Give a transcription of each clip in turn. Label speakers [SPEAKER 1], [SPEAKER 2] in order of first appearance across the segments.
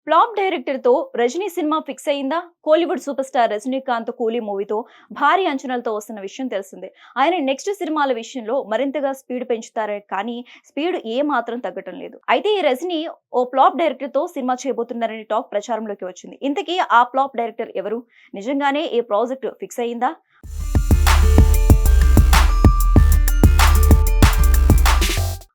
[SPEAKER 1] Flop director తో Rajani cinema fix అయిందా? Kollywood super star Rajinikanth కూలీ మూవీతో భారీ అంచనాలతో వస్తున్న విషయం తెలిసిందే. ఆయన నెక్స్ట్ సినిమాల విషయంలో మరింతగా స్పీడ్ పెంచుతారే కానీ స్పీడ్ ఏ మాత్రం తగ్గటం లేదు. అయితే ఈ రజనీ ఓ ఫ్లాప్ డైరెక్టర్ తో సినిమా చేయబోతున్నారని టాక్ ప్రచారంలోకి వచ్చింది. ఇంతకీ ఆ ఫ్లాప్ డైరెక్టర్ ఎవరు? నిజంగానే ఈ ప్రాజెక్ట్ ఫిక్స్ అయిందా?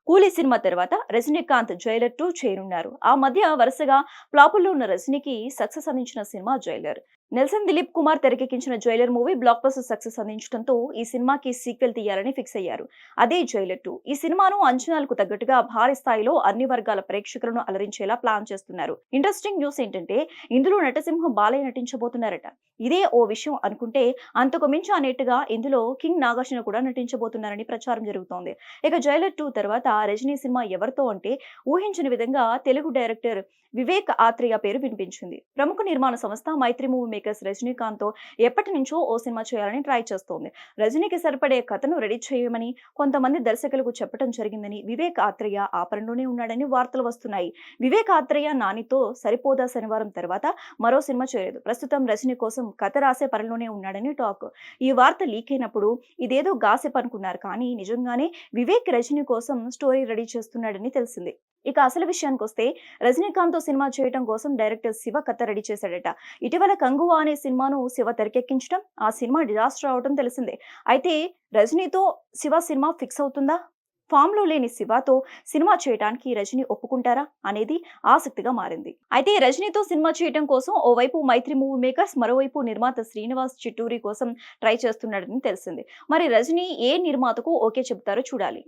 [SPEAKER 1] కూలీ సినిమా తర్వాత రజనీకాంత్ జైలర్ 2 చేయనున్నారు. ఆ మధ్య వరుసగా ఫ్లాపుల్లో ఉన్న రజనీకి సక్సెస్ అందించిన సినిమా జైలర్. నెల్సన్ దిలీప్ కుమార్ తెరకెక్కించిన Jailer movie blockbuster success అందించడంతో ఈ సినిమాకి సీక్వెల్ తీయాలని ఫిక్స్ అయ్యారు. అదే జైలర్ 2. ఈ సినిమాను అంచనాలకు తగ్గట్టుగా భారీ స్థాయిలో అన్ని వర్గాల ప్రేక్షకులను అలరించేలా ప్లాన్ చేస్తున్నారు. ఇంట్రెస్టింగ్ న్యూస్ ఏంటంటే ఇందులో నటసింహం బాలయ్య నటించబోతున్నారట. ఇదే ఓ విషయం అనుకుంటే అంతకు మించి అనేట్టుగా ఇందులో కింగ్ నాగార్జున కూడా నటించబోతున్నారని ప్రచారం జరుగుతోంది. ఇక జైలర్ 2 తర్వాత రజనీ సినిమా ఎవరితో అంటే ఊహించిన విధంగా తెలుగు డైరెక్టర్ వివేక్ ఆత్రేయ పేరు వినిపించింది. ప్రముఖ నిర్మాణ సంస్థ మైత్రి మూవీ మేకర్స్ రజనీకాంత్ తో ఎప్పటి నుంచో ఓ సినిమా చేయాలని ట్రై చేస్తోంది. రజనీకి సరిపడే కథను రెడీ చేయమని కొంతమంది దర్శకులకు చెప్పడం జరిగిందని వివేక్ ఆత్రేయ ఆ పనిలోనే ఉన్నాడని వార్తలు వస్తున్నాయి. వివేక్ ఆత్రేయ నానితో సరిపోదా శనివారం తర్వాత మరో సినిమా చేయలేదు. ప్రస్తుతం రజనీ కోసం కథ రాసే పనిలోనే ఉన్నాడని టాక్. ఈ వార్త లీక్ అయినప్పుడు ఇదేదో గాసిప్ అనుకున్నారు, కానీ నిజంగానే వివేక్ రజనీ కోసం స్టోరీ రెడీ చేస్తున్నాడని తెలిసింది. ఇక అసలు విషయానికి వస్తే రజనీకాంత్ తో సినిమా చేయడం కోసం డైరెక్టర్ శివ కథ రెడీ చేశాడట. ఇటీవల కంగువా అనే సినిమాను శివ తెరకెక్కించడం, ఆ సినిమా డిజాస్టర్ అవడం తెలిసిందే. అయితే రజనీతో శివ సినిమా ఫిక్స్ అవుతుందా? ఫామ్ లో లేని శివతో సినిమా చేయడానికి రజనీ ఒప్పుకుంటారా అనేది ఆసక్తిగా మారింది. అయితే రజనీతో సినిమా చేయడం కోసం ఓవైపు మైత్రి మూవీ మేకర్స్, మరోవైపు నిర్మాత శ్రీనివాస్ చిట్టూరి కోసం ట్రై చేస్తున్నాడని తెలిసింది. మరి రజనీ ఏ నిర్మాతకు ఓకే చెబుతారో చూడాలి.